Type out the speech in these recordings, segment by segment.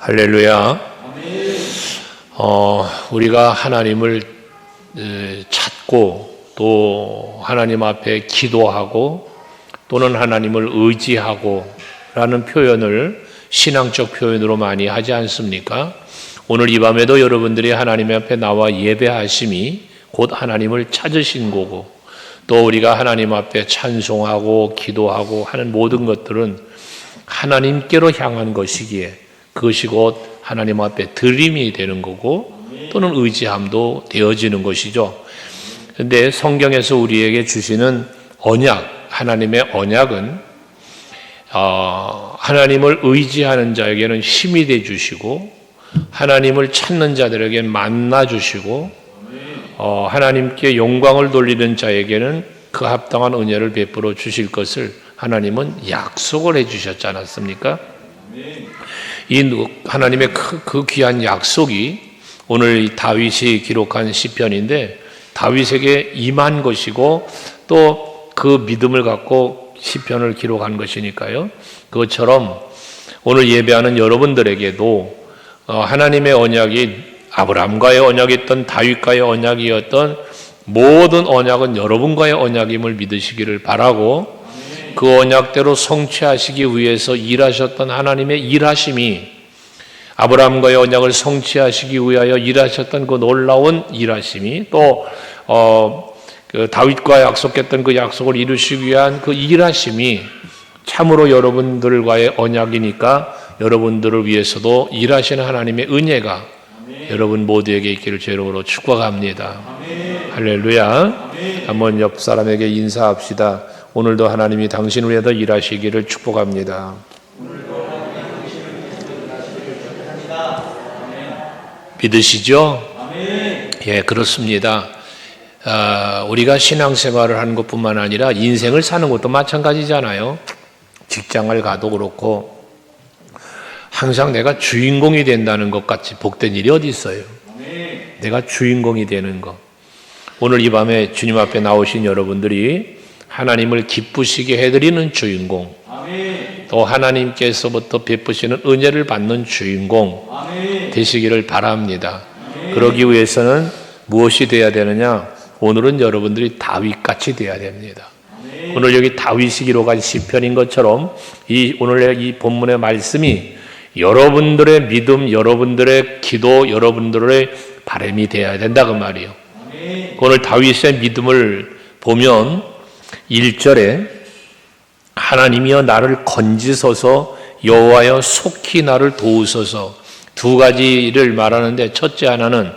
할렐루야. 우리가 하나님을 찾고 또 하나님 앞에 기도하고 또는 하나님을 의지하고 라는 표현을 신앙적 표현으로 많이 하지 않습니까? 오늘 이 밤에도 여러분들이 하나님 앞에 나와 예배하심이 곧 하나님을 찾으신 거고, 또 우리가 하나님 앞에 찬송하고 기도하고 하는 모든 것들은 하나님께로 향한 것이기에 그것이 곧 하나님 앞에 드림이 되는 거고 또는 의지함도 되어지는 것이죠. 그런데 성경에서 우리에게 주시는 언약, 하나님의 언약은 하나님을 의지하는 자에게는 힘이 돼 주시고, 하나님을 찾는 자들에게는 만나 주시고, 하나님께 영광을 돌리는 자에게는 그 합당한 은혜를 베풀어 주실 것을 하나님은 약속을 해 주셨지 않았습니까? 이 하나님의 그 귀한 약속이 오늘 다윗이 기록한 시편인데, 다윗에게 임한 것이고 또 그 믿음을 갖고 시편을 기록한 것이니까요. 그것처럼 오늘 예배하는 여러분들에게도 하나님의 언약이 아브라함과의 언약이었던 다윗과의 언약이었던 모든 언약은 여러분과의 언약임을 믿으시기를 바라고, 그 언약대로 성취하시기 위해서 일하셨던 하나님의 일하심이, 아브라함과의 언약을 성취하시기 위하여 일하셨던 그 놀라운 일하심이, 또 그 다윗과 약속했던 그 약속을 이루시기 위한 그 일하심이 참으로 여러분들과의 언약이니까 여러분들을 위해서도 일하시는 하나님의 은혜가 여러분 모두에게 있기를 제 이름으로 축복합니다. 할렐루야. 한번 옆 사람에게 인사합시다. 오늘도 하나님이 당신을 위해서 일하시기를 축복합니다. 믿으시죠? 예, 그렇습니다. 우리가 신앙생활을 하는 것뿐만 아니라 인생을 사는 것도 마찬가지잖아요. 직장을 가도 그렇고 항상 내가 주인공이 된다는 것 같이 복된 일이 어디 있어요? 내가 주인공이 되는 것. 오늘 이 밤에 주님 앞에 나오신 여러분들이 하나님을 기쁘시게 해드리는 주인공, 또 하나님께서부터 베푸시는 은혜를 받는 주인공 되시기를 바랍니다. 그러기 위해서는 무엇이 되어야 되느냐? 오늘은 여러분들이 다윗같이 되어야 됩니다. 오늘 여기 다윗이 기록한 시편인 것처럼 오늘의 이 본문의 말씀이 여러분들의 믿음, 여러분들의 기도, 여러분들의 바람이 되어야 된다 그 말이에요. 오늘 다윗의 믿음을 보면 1절에 하나님이여 나를 건지소서, 여호와여 속히 나를 도우소서, 두 가지를 말하는데, 첫째 하나는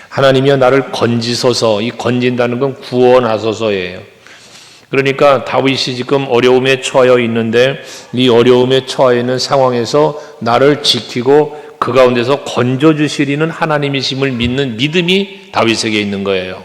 하나님이여 나를 건지소서, 이 건진다는 건 구원하소서예요. 그러니까 다윗이 지금 어려움에 처해 있는데 이 어려움에 처해 있는 상황에서 나를 지키고 그 가운데서 건져주시리는 하나님이심을 믿는 믿음이 다윗에게 있는 거예요.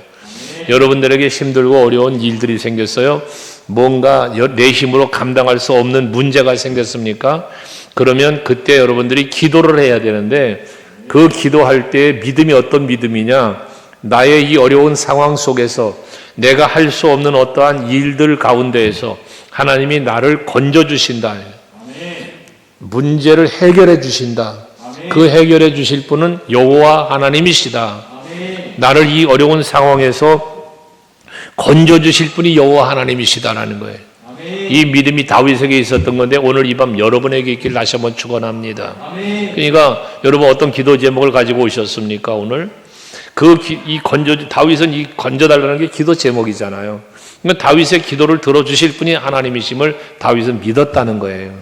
여러분들에게 힘들고 어려운 일들이 생겼어요. 뭔가 내 힘으로 감당할 수 없는 문제가 생겼습니까? 그러면 그때 여러분들이 기도를 해야 되는데, 그 기도할 때 믿음이 어떤 믿음이냐? 나의 이 어려운 상황 속에서 내가 할 수 없는 어떠한 일들 가운데에서 하나님이 나를 건져주신다. 문제를 해결해 주신다. 그 해결해 주실 분은 여호와 하나님이시다. 나를 이 어려운 상황에서 건져주실 분이 여호와 하나님이시다라는 거예요. 이 믿음이 다윗에게 있었던 건데 오늘 이 밤 여러분에게 있기를 다시 한번 축원합니다. 그러니까 여러분 어떤 기도 제목을 가지고 오셨습니까? 오늘 다윗은 이 건져달라는 게 기도 제목이잖아요. 그러니까 다윗의 기도를 들어주실 분이 하나님이심을 다윗은 믿었다는 거예요.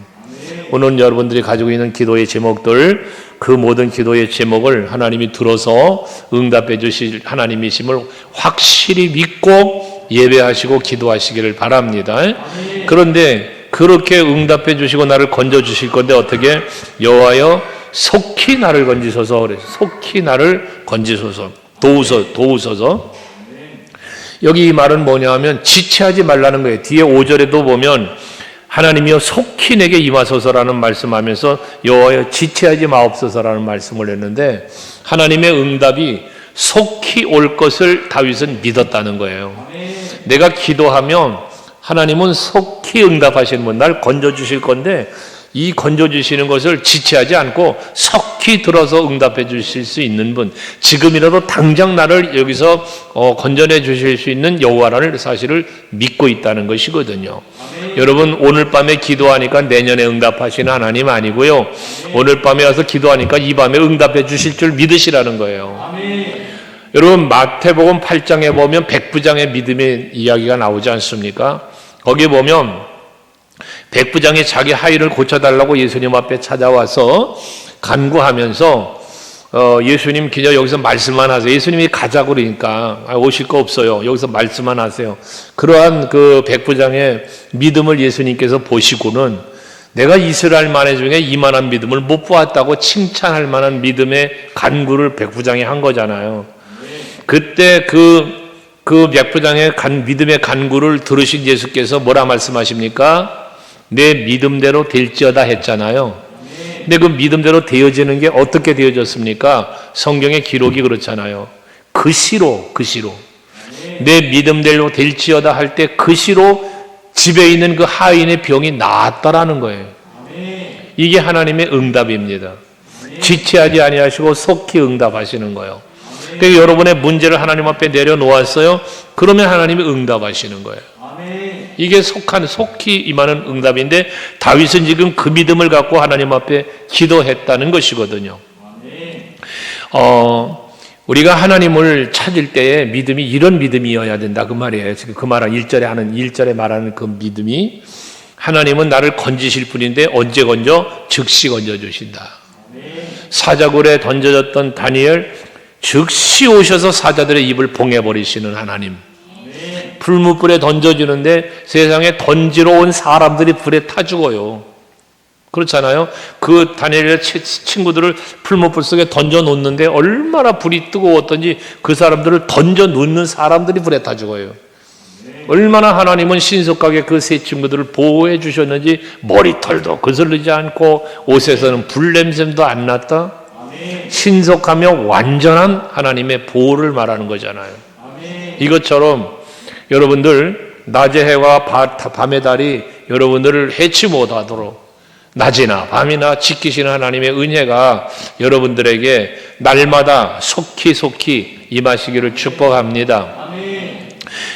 오늘 여러분들이 가지고 있는 기도의 제목들, 그 모든 기도의 제목을 하나님이 들어서 응답해 주실 하나님이심을 확실히 믿고 예배하시고 기도하시기를 바랍니다. 그런데 그렇게 응답해 주시고 나를 건져 주실 건데 어떻게? 여호와여 속히 나를 건지소서. 그래서 속히 나를 건지소서, 도우소서. 여기 이 말은 뭐냐 하면 지체하지 말라는 거예요. 뒤에 5절에도 보면 하나님이여 속히 내게 임하소서라는 말씀하면서 여호와여 지체하지 마옵소서라는 말씀을 했는데, 하나님의 응답이 속히 올 것을 다윗은 믿었다는 거예요. 내가 기도하면 하나님은 속히 응답하시는 분, 날 건져주실 건데 이 건져주시는 것을 지체하지 않고 석히 들어서 응답해 주실 수 있는 분, 지금이라도 당장 나를 여기서 건져내 주실 수 있는 여호와라는 사실을 믿고 있다는 것이거든요. 여러분, 오늘 밤에 기도하니까 내년에 응답하시는 하나님 아니고요, 오늘 밤에 와서 기도하니까 이 밤에 응답해 주실 줄 믿으시라는 거예요. 여러분, 마태복음 8장에 보면 백부장의 믿음의 이야기가 나오지 않습니까? 거기에 보면 백부장이 자기 하의를 고쳐달라고 예수님 앞에 찾아와서 간구하면서 예수님 그냥 여기서 말씀만 하세요. 예수님이 가자고 그러니까 오실 거 없어요. 여기서 말씀만 하세요. 그러한 그 백부장의 믿음을 예수님께서 보시고는 내가 이스라엘 만에 중에 이만한 믿음을 못 보았다고 칭찬할 만한 믿음의 간구를 백부장이 한 거잖아요. 그때 그 백부장의 믿음의 간구를 들으신 예수께서 뭐라 말씀하십니까? 내 믿음대로 될지어다 했잖아요. 근데 그 믿음대로 되어지는 게 어떻게 되어졌습니까? 성경의 기록이 그렇잖아요. 그 시로 내 믿음대로 될지어다 할 때 그 시로 집에 있는 그 하인의 병이 나았다라는 거예요. 이게 하나님의 응답입니다. 지체하지 아니하시고 속히 응답하시는 거예요. 그러니까 여러분의 문제를 하나님 앞에 내려놓았어요. 그러면 하나님이 응답하시는 거예요. 이게 속히 임하는 응답인데, 다윗은 지금 그 믿음을 갖고 하나님 앞에 기도했다는 것이거든요. 우리가 하나님을 찾을 때에 믿음이 이런 믿음이어야 된다 그 말이에요. 지금 그 말은 1절에 말하는 그 믿음이, 하나님은 나를 건지실 분인데 언제 건져? 즉시 건져주신다. 사자굴에 던져졌던 다니엘, 즉시 오셔서 사자들의 입을 봉해버리시는 하나님. 불무불에 던져주는데 세상에 던지러 온 사람들이 불에 타 죽어요. 그렇잖아요. 그 다니엘의 친구들을 풀무불 속에 던져 놓는데 얼마나 불이 뜨거웠던지 그 사람들을 던져 놓는 사람들이 불에 타 죽어요. 얼마나 하나님은 신속하게 그 세 친구들을 보호해 주셨는지 머리털도 거슬리지 않고 옷에서는 불냄새도 안 났다. 신속하며 완전한 하나님의 보호를 말하는 거잖아요. 이것처럼 여러분들 낮의 해와 밤의 달이 여러분들을 해치 못하도록 낮이나 밤이나 지키시는 하나님의 은혜가 여러분들에게 날마다 속히 임하시기를 축복합니다.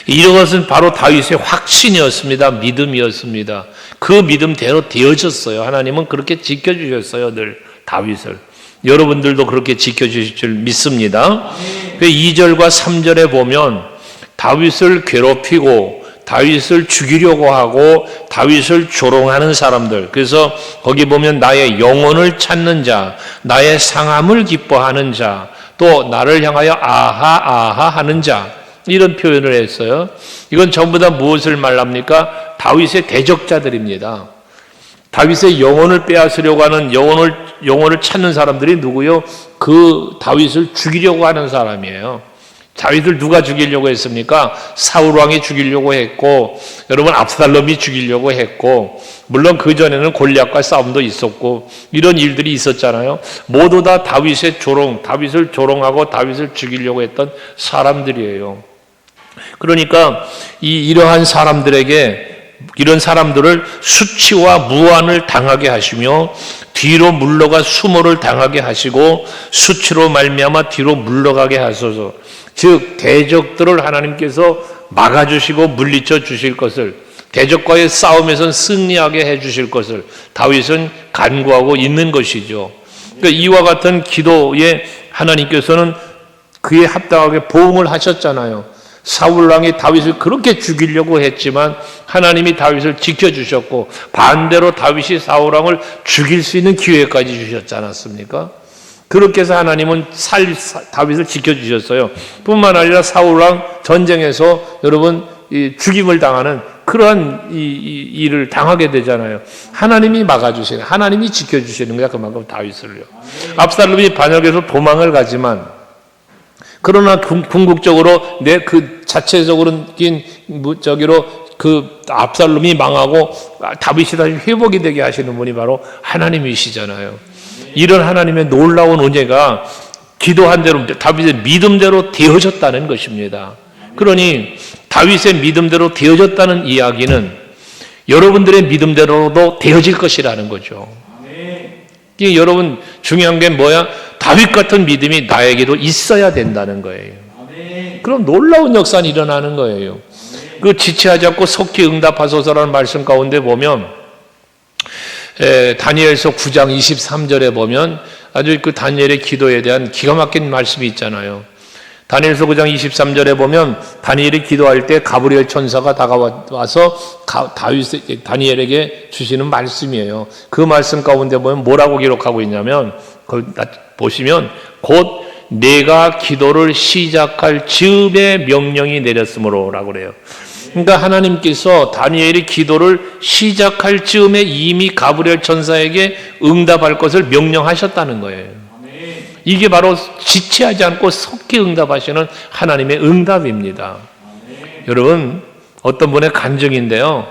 이것은 바로 다윗의 확신이었습니다. 믿음이었습니다. 그 믿음대로 되어졌어요. 하나님은 그렇게 지켜주셨어요. 늘 다윗을. 여러분들도 그렇게 지켜주실 줄 믿습니다. 2절과 3절에 보면 다윗을 괴롭히고 다윗을 죽이려고 하고 다윗을 조롱하는 사람들, 그래서 거기 보면 나의 영혼을 찾는 자, 나의 상함을 기뻐하는 자, 또 나를 향하여 아하 하는 자, 이런 표현을 했어요. 이건 전부 다 무엇을 말합니까? 다윗의 대적자들입니다. 다윗의 영혼을 빼앗으려고 하는 영혼을 찾는 사람들이 누구요? 그 다윗을 죽이려고 하는 사람이에요. 다윗을 누가 죽이려고 했습니까? 사울 왕이 죽이려고 했고, 여러분 압살롬이 죽이려고 했고, 물론 그 전에는 골리앗과 싸움도 있었고 이런 일들이 있었잖아요. 모두 다 다윗을 조롱하고 다윗을 죽이려고 했던 사람들이에요. 그러니까 이러한 사람들에게, 이런 사람들을 수치와 무한을 당하게 하시며 뒤로 물러가 수모를 당하게 하시고 수치로 말미암아 뒤로 물러가게 하소서. 즉 대적들을 하나님께서 막아주시고 물리쳐 주실 것을, 대적과의 싸움에선 승리하게 해주실 것을 다윗은 간구하고 있는 것이죠. 그러니까 이와 같은 기도에 하나님께서는 그에 합당하게 보응을 하셨잖아요. 사울왕이 다윗을 그렇게 죽이려고 했지만 하나님이 다윗을 지켜주셨고, 반대로 다윗이 사울왕을 죽일 수 있는 기회까지 주셨지 않았습니까? 그렇게 해서 하나님은 다윗을 지켜주셨어요. 뿐만 아니라 사울왕 전쟁에서 여러분 죽임을 당하는 그러한 일을 당하게 되잖아요. 하나님이 막아주시는, 하나님이 지켜주시는 거야. 그만큼 다윗을요. 압살롬이 반역해서 도망을 가지만, 그러나 궁극적으로 그 자체적으로 그 압살롬이 망하고 다윗이 다시 회복이 되게 하시는 분이 바로 하나님이시잖아요. 이런 하나님의 놀라운 은혜가 기도한 대로 다윗의 믿음대로 되어졌다는 것입니다. 그러니 다윗의 믿음대로 되어졌다는 이야기는 여러분들의 믿음대로도 되어질 것이라는 거죠. 이게 여러분 중요한 게 뭐야? 다윗 같은 믿음이 나에게도 있어야 된다는 거예요. 그럼 놀라운 역사는 일어나는 거예요. 그 지체하지 않고 속히 응답하소서라는 말씀 가운데 보면 다니엘서 9장 23절에 보면 아주 그 다니엘의 기도에 대한 기가 막힌 말씀이 있잖아요. 다니엘서 9장 23절에 보면 다니엘이 기도할 때 가브리엘 천사가 다가와서 다니엘에게 주시는 말씀이에요. 그 말씀 가운데 보면 뭐라고 기록하고 있냐면 보시면 곧 내가 기도를 시작할 즈음에 명령이 내렸으므로 라고 그래요. 그러니까 하나님께서 다니엘이 기도를 시작할 즈음에 이미 가브리엘 천사에게 응답할 것을 명령하셨다는 거예요. 이게 바로 지체하지 않고 속히 응답하시는 하나님의 응답입니다. 여러분, 어떤 분의 간증인데요.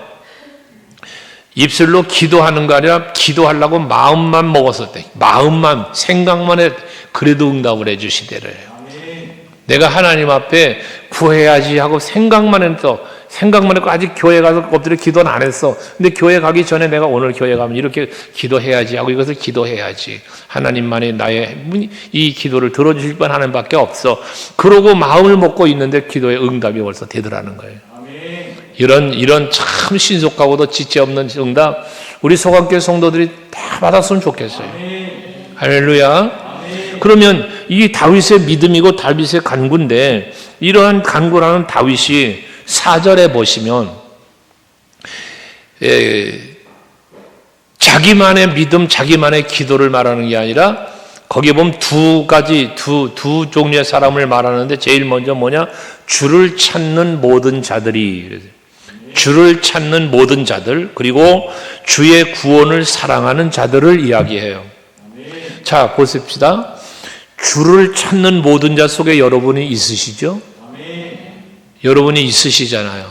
입술로 기도하는 거 아니라 기도하려고 마음만 먹었을 때, 마음만, 생각만 해, 그래도 응답을 해 주시대래요. 내가 하나님 앞에 구해야지 하고 생각만 했어. 생각만 했고 아직 교회 가서 엎드려 기도는 안 했어. 근데 교회 가기 전에 내가 오늘 교회 가면 이렇게 기도해야지 하고 이것을 기도해야지. 하나님만이 나의 이 기도를 들어주실 분 하나님밖에 없어. 그러고 마음을 먹고 있는데 기도의 응답이 벌써 되더라는 거예요. 이런 참 신속하고도 지체 없는 응답 우리 소강교회 성도들이 다 받았으면 좋겠어요. 할렐루야. 그러면 이 다윗의 믿음이고 다윗의 간구인데 이러한 간구라는 다윗이 4절에 보시면 자기만의 믿음, 자기만의 기도를 말하는 게 아니라 거기에 보면 두 종류의 사람을 말하는데 제일 먼저 뭐냐? 주를 찾는 모든 자들이, 주를 찾는 모든 자들, 그리고 주의 구원을 사랑하는 자들을 이야기해요. 자, 보십시다. 주를 찾는 모든 자 속에 여러분이 있으시죠? 여러분이 있으시잖아요.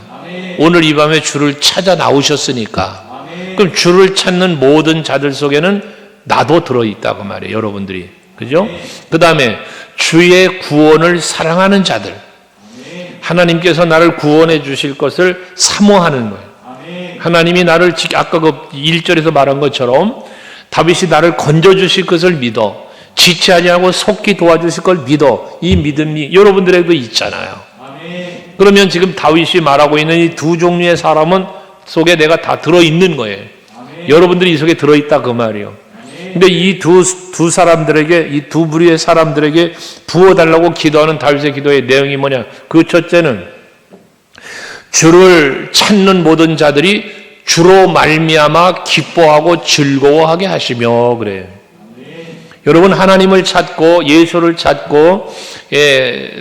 오늘 이 밤에 주를 찾아 나오셨으니까. 그럼 주를 찾는 모든 자들 속에는 나도 들어있다고 말이에요. 여러분들이. 그죠? 그 다음에 주의 구원을 사랑하는 자들. 하나님께서 나를 구원해 주실 것을 사모하는 거예요. 하나님이 나를 아까 그 1절에서 말한 것처럼 다윗이 나를 건져주실 것을 믿어. 지체하지 않고 속히 도와주실 걸 믿어. 이 믿음이 여러분들에게도 있잖아요. 그러면 지금 다윗이 말하고 있는 이 두 종류의 사람은 속에 내가 다 들어있는 거예요. 여러분들이 이 속에 들어있다 그 말이에요. 근데 이 두 사람들에게, 이 두 부류의 사람들에게 부어달라고 기도하는 다윗의 기도의 내용이 뭐냐? 그 첫째는 주를 찾는 모든 자들이 주로 말미암아 기뻐하고 즐거워하게 하시며 그래요. 여러분 하나님을 찾고 예수를 찾고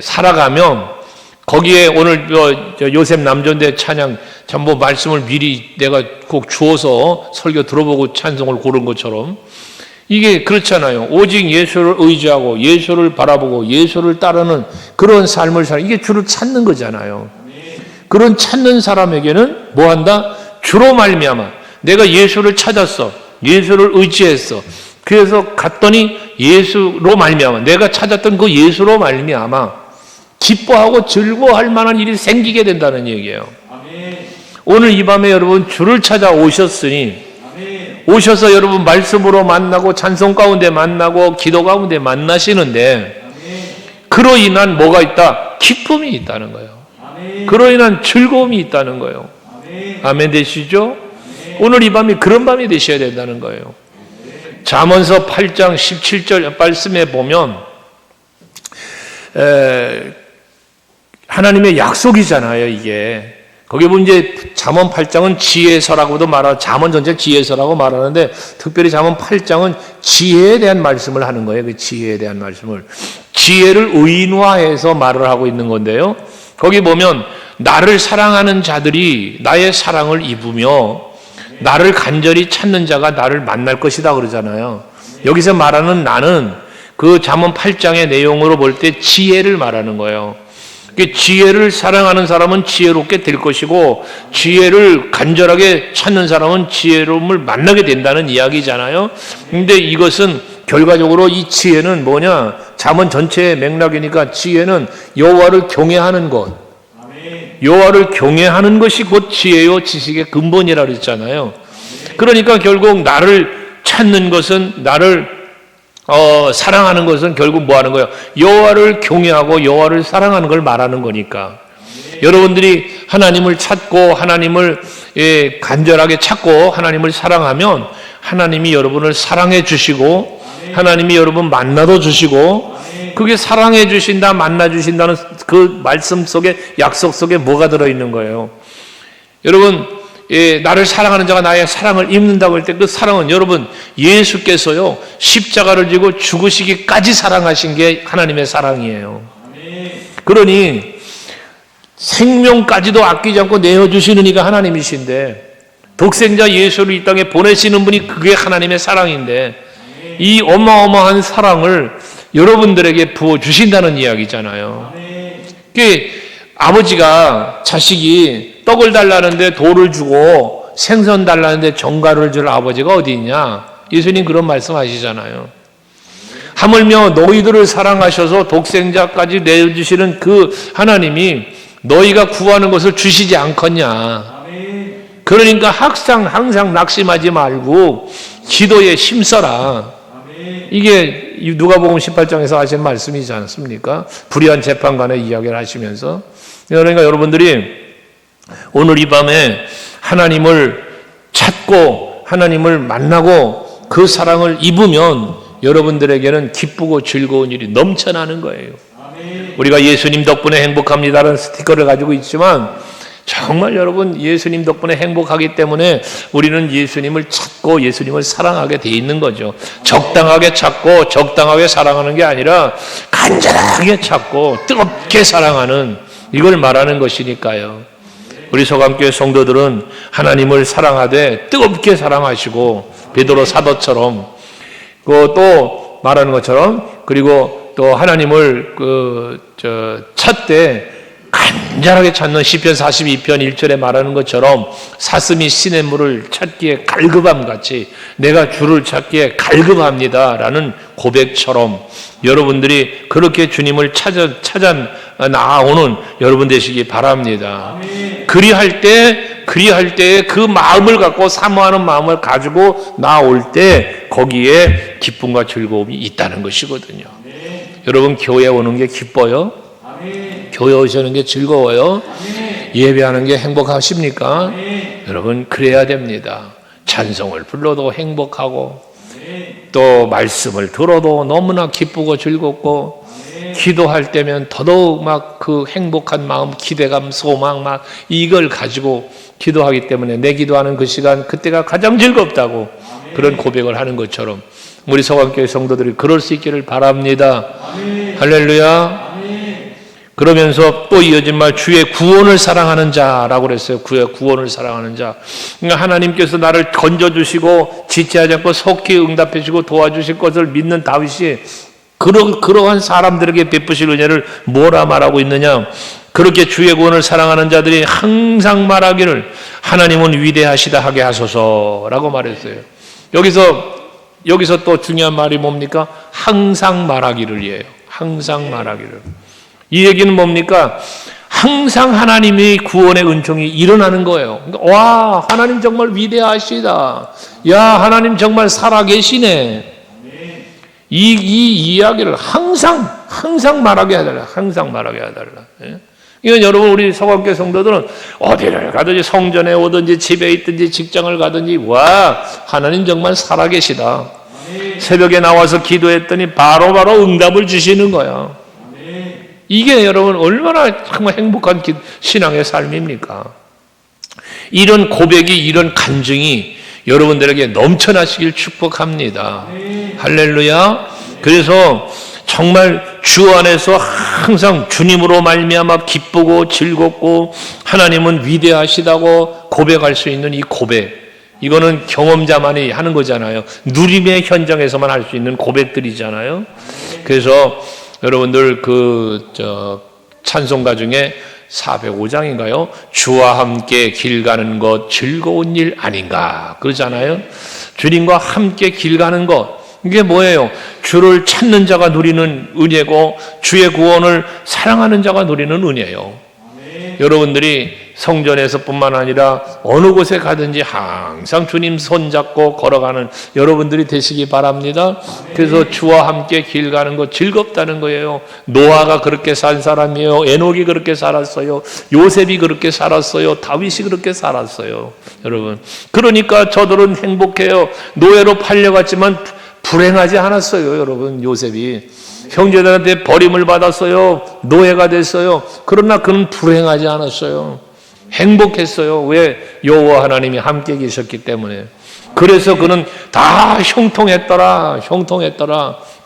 살아가면 거기에 오늘 요셉 남전대 찬양 전부 말씀을 미리 내가 꼭 주어서 설교 들어보고 찬송을 고른 것처럼 이게 그렇잖아요. 오직 예수를 의지하고 예수를 바라보고 예수를 따르는 그런 삶을 사는 이게 주를 찾는 거잖아요. 그런 찾는 사람에게는 뭐한다? 주로 말미암아 내가 예수를 찾았어. 예수를 의지했어. 그래서 갔더니 예수로 말미암아 내가 찾았던 그 예수로 말미암아 기뻐하고 즐거워할 만한 일이 생기게 된다는 얘기예요. 오늘 이 밤에 여러분 주를 찾아 오셨으니 오셔서 여러분 말씀으로 만나고 찬송 가운데 만나고 기도 가운데 만나시는데 그로 인한 뭐가 있다? 기쁨이 있다는 거예요. 그로 인한 즐거움이 있다는 거예요. 아멘 되시죠? 오늘 이 밤이 그런 밤이 되셔야 된다는 거예요. 잠언서 8장 17절 말씀에 보면 하나님의 약속이잖아요, 이게. 거기 보면 이제 잠언 8장은 지혜서라고도 말하고, 잠언 전체 지혜서라고 말하는데, 특별히 잠언 8장은 지혜에 대한 말씀을 하는 거예요, 그 지혜에 대한 말씀을. 지혜를 의인화해서 말을 하고 있는 건데요. 거기 보면, 나를 사랑하는 자들이 나의 사랑을 입으며, 나를 간절히 찾는 자가 나를 만날 것이다 그러잖아요. 여기서 말하는 나는 그 잠언 8장의 내용으로 볼 때 지혜를 말하는 거예요. 지혜를 사랑하는 사람은 지혜롭게 될 것이고 지혜를 간절하게 찾는 사람은 지혜로움을 만나게 된다는 이야기잖아요. 근데 이것은 결과적으로 이 지혜는 뭐냐? 잠언 전체의 맥락이니까 지혜는 여호와를 경외하는 것. 여호와를 경외하는 것이 곧 지혜요 지식의 근본이라 그랬잖아요. 그러니까 결국 나를 찾는 것은, 나를 사랑하는 것은 결국 뭐 하는 거예요? 여호와를 경외하고 여호와를 사랑하는 걸 말하는 거니까. 여러분들이 하나님을 찾고 하나님을 간절하게 찾고 하나님을 사랑하면 하나님이 여러분을 사랑해 주시고 하나님이 여러분 만나도 주시고, 그게 사랑해 주신다, 만나 주신다는 그 말씀 속에, 약속 속에 뭐가 들어있는 거예요? 여러분, 나를 사랑하는 자가 나의 사랑을 입는다고 할 때 그 사랑은 여러분 예수께서요 십자가를 지고 죽으시기까지 사랑하신 게 하나님의 사랑이에요. 그러니 생명까지도 아끼지 않고 내어주시는 이가 하나님이신데, 독생자 예수를 이 땅에 보내시는 분이 그게 하나님의 사랑인데, 이 어마어마한 사랑을 여러분들에게 부어주신다는 이야기잖아요. 그게 아버지가 자식이 떡을 달라는데 돌을 주고 생선 달라는데 정갈을 줄 아버지가 어디 있냐? 예수님 그런 말씀 하시잖아요. 하물며 너희들을 사랑하셔서 독생자까지 내주시는 그 하나님이 너희가 구하는 것을 주시지 않겠냐? 그러니까 항상 낙심하지 말고 기도에 힘써라. 이게 누가복음 18장에서 하신 말씀이지 않습니까? 불의한 재판관의 이야기를 하시면서. 그러니까 여러분들이 오늘 이 밤에 하나님을 찾고 하나님을 만나고 그 사랑을 입으면 여러분들에게는 기쁘고 즐거운 일이 넘쳐나는 거예요. 우리가 예수님 덕분에 행복합니다라는 스티커를 가지고 있지만 정말 여러분 예수님 덕분에 행복하기 때문에 우리는 예수님을 찾고 예수님을 사랑하게 돼 있는 거죠. 적당하게 찾고 적당하게 사랑하는 게 아니라 간절하게 찾고 뜨겁게 사랑하는, 이걸 말하는 것이니까요. 우리 서강교회 성도들은 하나님을 사랑하되 뜨겁게 사랑하시고, 베드로 사도처럼 또 말하는 것처럼, 그리고 또 하나님을 찾되 간절하게 찾는 시편 42편 1절에 말하는 것처럼 사슴이 시냇물을 찾기에 갈급함 같이 내가 주를 찾기에 갈급합니다라는 고백처럼 여러분들이 그렇게 주님을 찾아 나아오는 여러분 되시기 바랍니다. 그리할 때에 그 마음을 갖고 사모하는 마음을 가지고 나올 때 거기에 기쁨과 즐거움이 있다는 것이거든요. 여러분 교회 오는 게 기뻐요? 교회 오시는 게 즐거워요? 예배하는 게 행복하십니까? 여러분 그래야 됩니다. 찬송을 불러도 행복하고 또 말씀을 들어도 너무나 기쁘고 즐겁고 기도할 때면 더더욱 막 그 행복한 마음, 기대감, 소망 막 이걸 가지고 기도하기 때문에 내 기도하는 그 시간 그때가 가장 즐겁다고 그런 고백을 하는 것처럼 우리 서강교회 성도들이 그럴 수 있기를 바랍니다. 할렐루야. 그러면서 또 이어진 말, 주의 구원을 사랑하는 자라고 그랬어요. 구원을 사랑하는 자. 그러니까 하나님께서 나를 건져주시고 지체하지 않고 속히 응답해 주시고 도와주실 것을 믿는 다윗이 그러한 사람들에게 베푸실 은혜를 뭐라 말하고 있느냐? 그렇게 주의 구원을 사랑하는 자들이 항상 말하기를 하나님은 위대하시다 하게 하소서라고 말했어요. 여기서 또 중요한 말이 뭡니까? 항상 말하기를이에요. 항상 말하기를. 이 얘기는 뭡니까? 항상 하나님의 구원의 은총이 일어나는 거예요. 그러니까 와, 하나님 정말 위대하시다. 야, 하나님 정말 살아계시네. 이 이야기를 항상 말하게 해달라. 항상 말하게 해달라. 이건 여러분 우리 서강교회 성도들은 어디를 가든지 성전에 오든지 집에 있든지 직장을 가든지 와, 하나님 정말 살아계시다. 새벽에 나와서 기도했더니 바로바로 응답을 주시는 거야. 이게 여러분 얼마나 정말 행복한 신앙의 삶입니까? 이런 고백이, 이런 간증이 여러분들에게 넘쳐나시길 축복합니다. 할렐루야. 그래서 정말 주 안에서 항상 주님으로 말미암아 기쁘고 즐겁고 하나님은 위대하시다고 고백할 수 있는 이 고백, 이거는 경험자만이 하는 거잖아요. 누림의 현장에서만 할 수 있는 고백들이잖아요. 그래서 여러분들 찬송가 중에 405장인가요? 주와 함께 길 가는 것 즐거운 일 아닌가 그러잖아요. 주님과 함께 길 가는 것, 이게 뭐예요? 주를 찾는 자가 누리는 은혜고 주의 구원을 사랑하는 자가 누리는 은혜예요. 여러분들이 성전에서뿐만 아니라 어느 곳에 가든지 항상 주님 손잡고 걸어가는 여러분들이 되시기 바랍니다. 그래서 주와 함께 길 가는 거 즐겁다는 거예요. 노아가 그렇게 산 사람이에요. 에녹이 그렇게 살았어요. 요셉이 그렇게 살았어요. 다윗이 그렇게 살았어요. 여러분, 그러니까 저들은 행복해요. 노예로 팔려갔지만 불행하지 않았어요. 여러분, 요셉이 형제들한테 버림을 받았어요. 노예가 됐어요. 그러나 그는 불행하지 않았어요. 행복했어요. 왜? 여호와 하나님이 함께 계셨기 때문에. 그래서 그는 다 형통했더라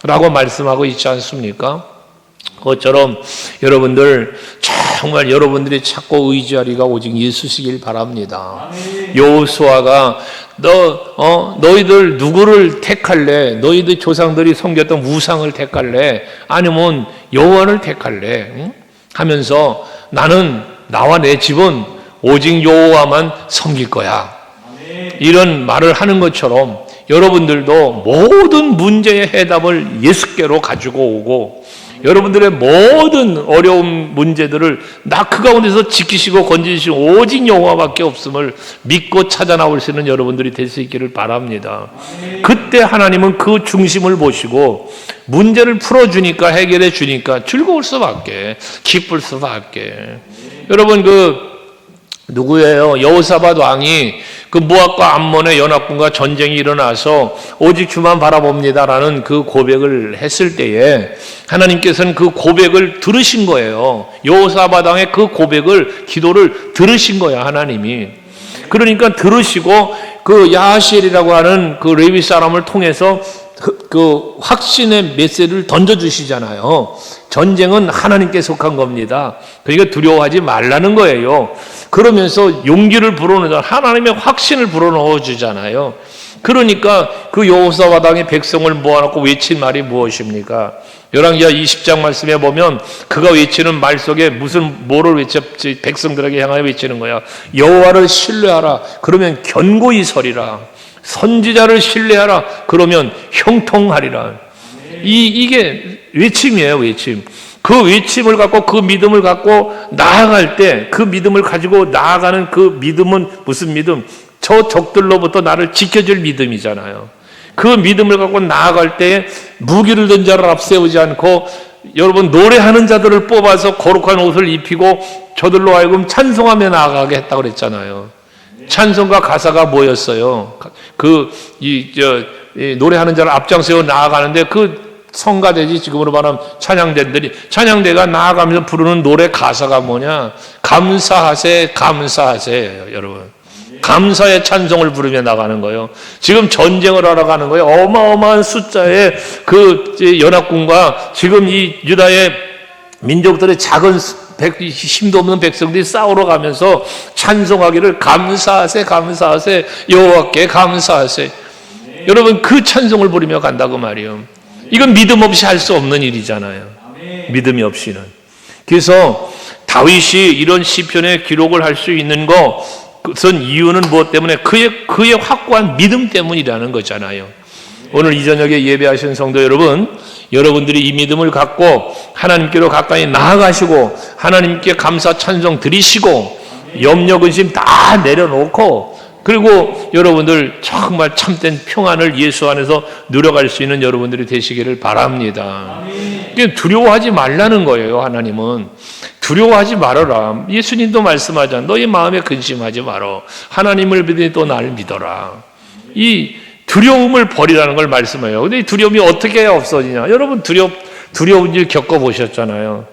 라고 말씀하고 있지 않습니까? 그것처럼 여러분들 정말 여러분들이 찾고 의지하리가 오직 예수시길 바랍니다. 여호수아가 너희들 누구를 택할래? 너희들 조상들이 섬겼던 우상을 택할래? 아니면 여호와를 택할래? 응? 하면서 나는 나와 내 집은 오직 여호와만 섬길 거야. 이런 말을 하는 것처럼 여러분들도 모든 문제의 해답을 예수께로 가지고 오고 여러분들의 모든 어려운 문제들을 나 그 가운데서 지키시고 건지시고 오직 여호와밖에 없음을 믿고 찾아 나올 수 있는 여러분들이 될 수 있기를 바랍니다. 그때 하나님은 그 중심을 보시고 문제를 풀어주니까 해결해 주니까 즐거울 수밖에 기쁠 수밖에. 여러분 누구예요? 여호사밧 왕이 그 모압과 암몬의 연합군과 전쟁이 일어나서 오직 주만 바라봅니다라는 그 고백을 했을 때에 하나님께서는 그 고백을 들으신 거예요. 여호사밧 왕의 그 고백을, 기도를 들으신 거야, 하나님이. 그러니까 들으시고 그 야하시엘이라고 하는 그 레위 사람을 통해서 그 확신의 메시지를 던져주시잖아요. 전쟁은 하나님께 속한 겁니다. 그러니까 두려워하지 말라는 거예요. 그러면서 용기를 불어넣어 하나님의 확신을 불어넣어 주잖아요. 그러니까 그 여호사밧 왕의 백성을 모아놓고 외친 말이 무엇입니까? 열왕기하 20장 말씀에 보면 그가 외치는 말 속에 뭐를 외쳤지? 백성들에게 향하여 외치는 거야. 여호와를 신뢰하라. 그러면 견고히 서리라. 선지자를 신뢰하라. 그러면 형통하리라. 이게 외침이에요, 외침. 그 외침을 갖고 그 믿음을 갖고 나아갈 때 그 믿음을 가지고 나아가는 그 믿음은 무슨 믿음? 저 적들로부터 나를 지켜줄 믿음이잖아요. 그 믿음을 갖고 나아갈 때 무기를 든 자를 앞세우지 않고 여러분 노래하는 자들을 뽑아서 거룩한 옷을 입히고 저들로 하여금 찬송하며 나아가게 했다고 그랬잖아요. 찬송과 가사가 뭐였어요? 노래하는 자를 앞장세워 나아가는데 그 성가대지 지금으로 말하면 찬양대가 나아가면서 부르는 노래 가사가 뭐냐? 감사하세 여러분. 감사의 찬송을 부르며 나가는 거예요. 지금 전쟁을 하러 가는 거예요. 어마어마한 숫자의 그 연합군과 지금 이 유다의 민족들의 작은 힘도 없는 백성들이 싸우러 가면서 찬송하기를 감사하세 여호와께 감사하세. 여러분 그 찬송을 부르며 간다고 말이에요. 이건 믿음 없이 할 수 없는 일이잖아요. 믿음이 없이는. 그래서 다윗이 이런 시편의 기록을 할 수 있는 그것은 이유는 무엇 때문에? 그의 확고한 믿음 때문이라는 거잖아요. 오늘 이 저녁에 예배하신 성도 여러분, 여러분들이 이 믿음을 갖고 하나님께로 가까이 나아가시고 하나님께 감사 찬송 드리시고 염려 근심 다 내려놓고 그리고 여러분들 정말 참된 평안을 예수 안에서 누려갈 수 있는 여러분들이 되시기를 바랍니다. 두려워하지 말라는 거예요. 하나님은 두려워하지 말아라. 예수님도 말씀하잖아. 너희 마음에 근심하지 말어. 하나님을 믿으니 또 나를 믿어라. 이 두려움을 버리라는 걸 말씀해요. 근데 이 두려움이 어떻게 해야 없어지냐? 여러분 두려운 일 겪어보셨잖아요.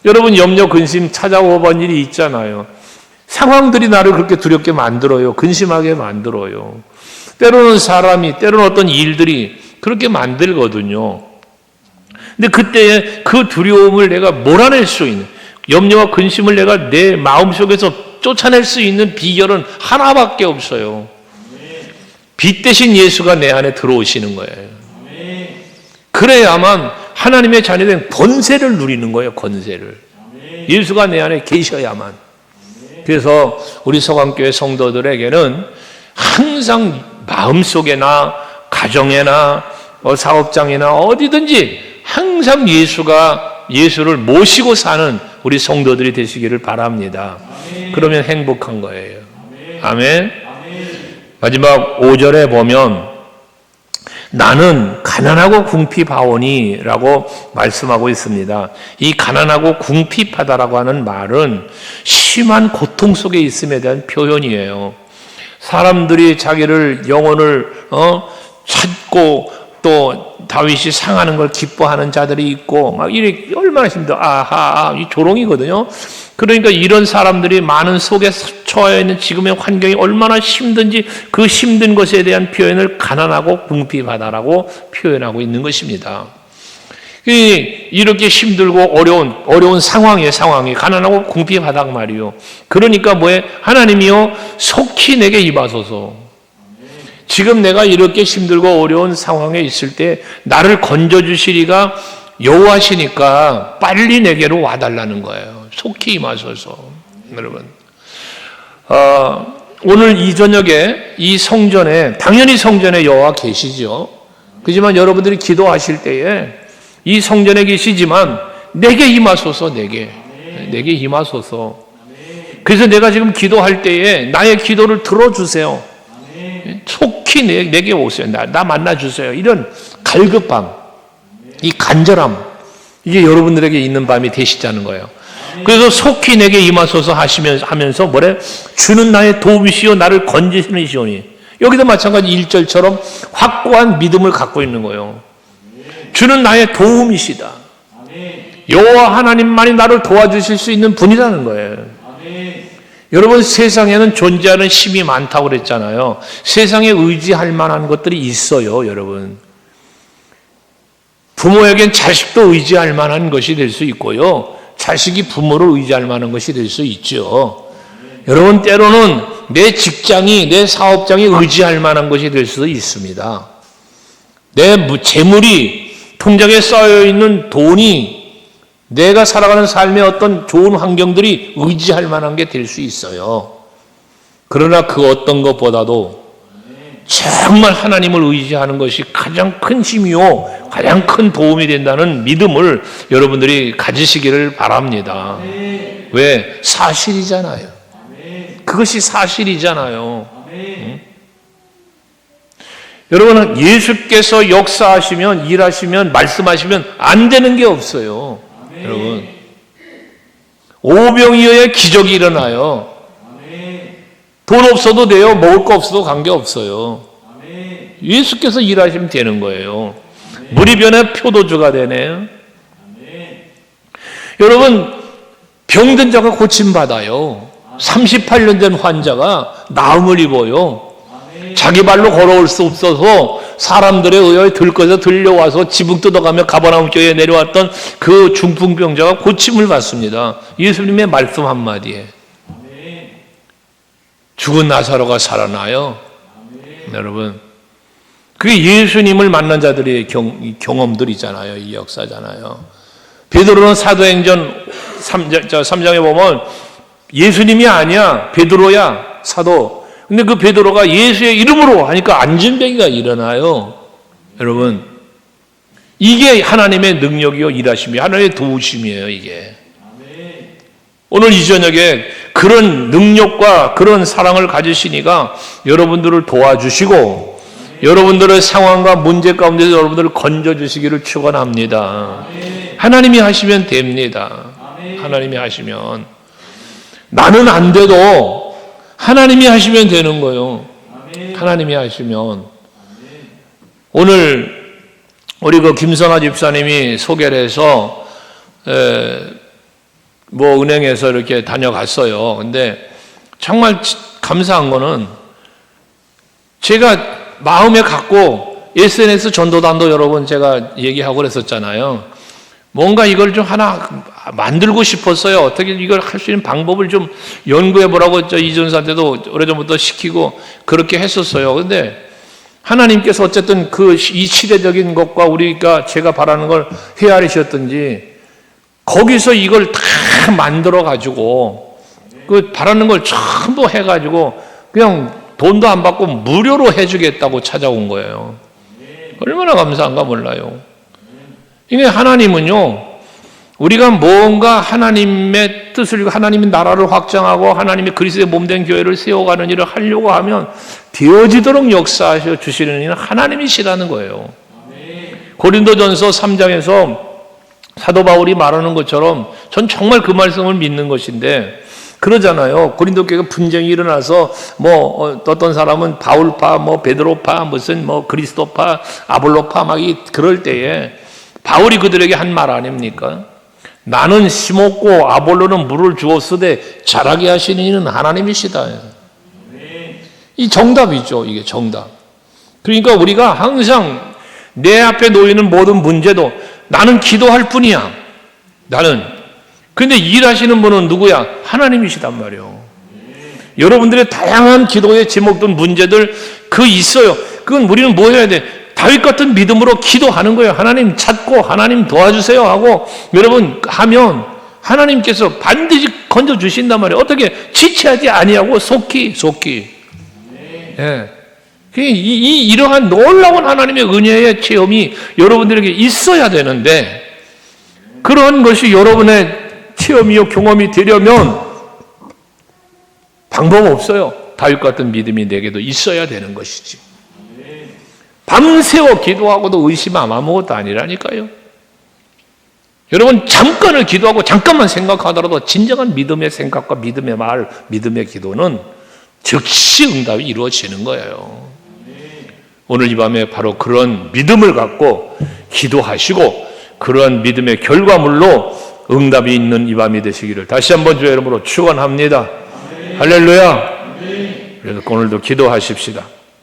여러분 염려 근심 찾아오 본 일이 있잖아요. 상황들이 나를 그렇게 두렵게 만들어요. 근심하게 만들어요. 때로는 사람이, 때로는 어떤 일들이 그렇게 만들거든요. 근데 그때에 그 두려움을 내가 몰아낼 수 있는, 염려와 근심을 내가 내 마음속에서 쫓아낼 수 있는 비결은 하나밖에 없어요. 빛 대신 예수가 내 안에 들어오시는 거예요. 그래야만 하나님의 자녀된 권세를 누리는 거예요. 권세를. 예수가 내 안에 계셔야만. 그래서 우리 서강교회 성도들에게는 항상 마음속에나 가정에나 사업장이나 어디든지 항상 예수를 모시고 사는 우리 성도들이 되시기를 바랍니다. 그러면 행복한 거예요. 아멘. 마지막 5절에 보면 나는 가난하고 궁핍하오니라고 말씀하고 있습니다. 이 가난하고 궁핍하다라고 하는 말은 심한 고통 속에 있음에 대한 표현이에요. 사람들이 자기를 영혼을 찾고 또 다윗이 상하는 걸 기뻐하는 자들이 있고 막 이렇게 얼마나 힘들어. 이 조롱이거든요. 그러니까 이런 사람들이 많은 속에 처해 있는 지금의 환경이 얼마나 힘든지 그 힘든 것에 대한 표현을 가난하고 궁핍하다라고 표현하고 있는 것입니다. 이렇게 힘들고 어려운 상황이 가난하고 궁핍하다 그 말이요. 그러니까 뭐에 하나님이요 속히 내게 임하소서. 지금 내가 이렇게 힘들고 어려운 상황에 있을 때 나를 건져주시리가 여호와시니까 빨리 내게로 와달라는 거예요. 속히 임하소서. 여러분, 오늘 이 저녁에 이 성전에 당연히 성전에 여호와 계시죠. 그렇지만 여러분들이 기도하실 때에 이 성전에 계시지만 내게 임하소서. 내게 임하소서. 그래서 내가 지금 기도할 때에 나의 기도를 들어주세요. 속히 내게 오세요. 나 만나주세요. 이런 갈급함, 이 간절함, 이게 여러분들에게 있는 밤이 되시자는 거예요. 그래서 속히 내게 임하소서 하면서 뭐래? 주는 나의 도움이시오 나를 건지시는 이시오니. 여기도 마찬가지 1절처럼 확고한 믿음을 갖고 있는 거예요. 주는 나의 도움이시다. 여호와 하나님만이 나를 도와주실 수 있는 분이라는 거예요. 여러분, 세상에는 존재하는 힘이 많다고 그랬잖아요. 세상에 의지할 만한 것들이 있어요, 여러분. 부모에겐 자식도 의지할 만한 것이 될 수 있고요. 자식이 부모를 의지할 만한 것이 될 수 있죠. 여러분, 때로는 내 직장이, 내 사업장이 의지할 만한 것이 될 수도 있습니다. 내 재물이, 통장에 쌓여있는 돈이 내가 살아가는 삶의 어떤 좋은 환경들이 의지할 만한 게 될 수 있어요. 그러나 그 어떤 것보다도 정말 하나님을 의지하는 것이 가장 큰 힘이요, 가장 큰 도움이 된다는 믿음을 여러분들이 가지시기를 바랍니다. 왜? 사실이잖아요. 그것이 사실이잖아요. 여러분, 예수께서 역사하시면, 일하시면, 말씀하시면 안 되는 게 없어요. 여러분, 오병이어의 기적이 일어나요. 돈 없어도 돼요. 먹을 거 없어도 관계없어요. 예수께서 일하시면 되는 거예요. 물이 변해 표도주가 되네요. 여러분, 병든 자가 고침받아요. 38년 된 환자가 나음을 입어요. 자기 발로 걸어올 수 없어서 사람들에 의해 들것에서 들려와서 지붕 뜯어가며 가버나움 교회에 내려왔던 그 중풍병자가 고침을 받습니다. 예수님의 말씀 한마디에. 죽은 나사로가 살아나요. 여러분, 그게 예수님을 만난 자들의 경험들이잖아요. 이 역사잖아요. 베드로는 사도행전 3장에 보면 예수님이 아니야, 베드로야, 사도. 근데 그 베드로가 예수의 이름으로 하니까 안진뱅이가 일어나요. 여러분, 이게 하나님의 능력이요, 일하심이, 하나님의 도우심이에요, 이게. 오늘 이 저녁에 그런 능력과 그런 사랑을 가지시니까 여러분들을 도와주시고 여러분들의 상황과 문제 가운데서 여러분들을 건져주시기를 축원합니다. 하나님이 하시면 됩니다. 하나님이 하시면. 나는 안 돼도 하나님이 하시면 되는 거예요. 하나님이 하시면. 오늘 우리 그 김선아 집사님이 소개를 해서 뭐 은행에서 이렇게 다녀갔어요. 근데 정말 감사한 거는 제가 마음에 갖고 SNS 전도단도 여러 번 제가 얘기하고 그랬었잖아요. 뭔가 이걸 좀 하나 만들고 싶었어요. 어떻게 이걸 할 수 있는 방법을 좀 연구해 보라고 이전사한테도 오래전부터 시키고 그렇게 했었어요. 근데 하나님께서 어쨌든 이 시대적인 것과 우리가 제가 바라는 걸 헤아리셨든지 거기서 이걸 다 만들어 가지고 그 바라는 걸 전부 해 가지고 그냥 돈도 안 받고 무료로 해주겠다고 찾아온 거예요. 얼마나 감사한가 몰라요. 이게 하나님은요, 우리가 뭔가 하나님의 뜻을, 하나님의 나라를 확장하고 하나님의 그리스도의 몸된 교회를 세워가는 일을 하려고 하면 되어지도록 역사하셔 주시는 이는 하나님이시라는 거예요. 고린도전서 3장에서 사도 바울이 말하는 것처럼 전 정말 그 말씀을 믿는 것인데, 그러잖아요. 고린도 교회가 분쟁이 일어나서 어떤 사람은 바울파, 베드로파, 무슨 그리스도파, 아볼로파 막 그럴 때에 바울이 그들에게 한 말 아닙니까? 나는 심었고 아볼로는 물을 주었으되 자라게 하시는 이는 하나님이시다. 이 정답이죠. 이게 정답. 그러니까 우리가 항상 내 앞에 놓이는 모든 문제도 나는 기도할 뿐이야. 그런데 일하시는 분은 누구야? 하나님이시단 말이에요. 여러분들의 다양한 기도에 제목된 문제들 있어요. 그건 우리는 뭐 해야 돼? 다윗 같은 믿음으로 기도하는 거예요. 하나님 찾고 하나님 도와주세요 하고 여러분 하면 하나님께서 반드시 건져주신단 말이에요. 어떻게? 지체하지 아니하고 속히. 예. 이러한 놀라운 하나님의 은혜의 체험이 여러분들에게 있어야 되는데, 그러한 것이 여러분의 체험이요 경험이 되려면 방법 없어요. 다윗 같은 믿음이 내게도 있어야 되는 것이지. 밤새워 기도하고도 의심하면 아무것도 아니라니까요. 여러분 잠깐을 기도하고 잠깐만 생각하더라도 진정한 믿음의 생각과 믿음의 말, 믿음의 기도는 즉시 응답이 이루어지는 거예요. 오늘 이 밤에 바로 그런 믿음을 갖고 기도하시고 그러한 믿음의 결과물로 응답이 있는 이 밤이 되시기를 다시 한번 주의 이름으로 축원합니다. 할렐루야. 그래서 오늘도 기도하십시다.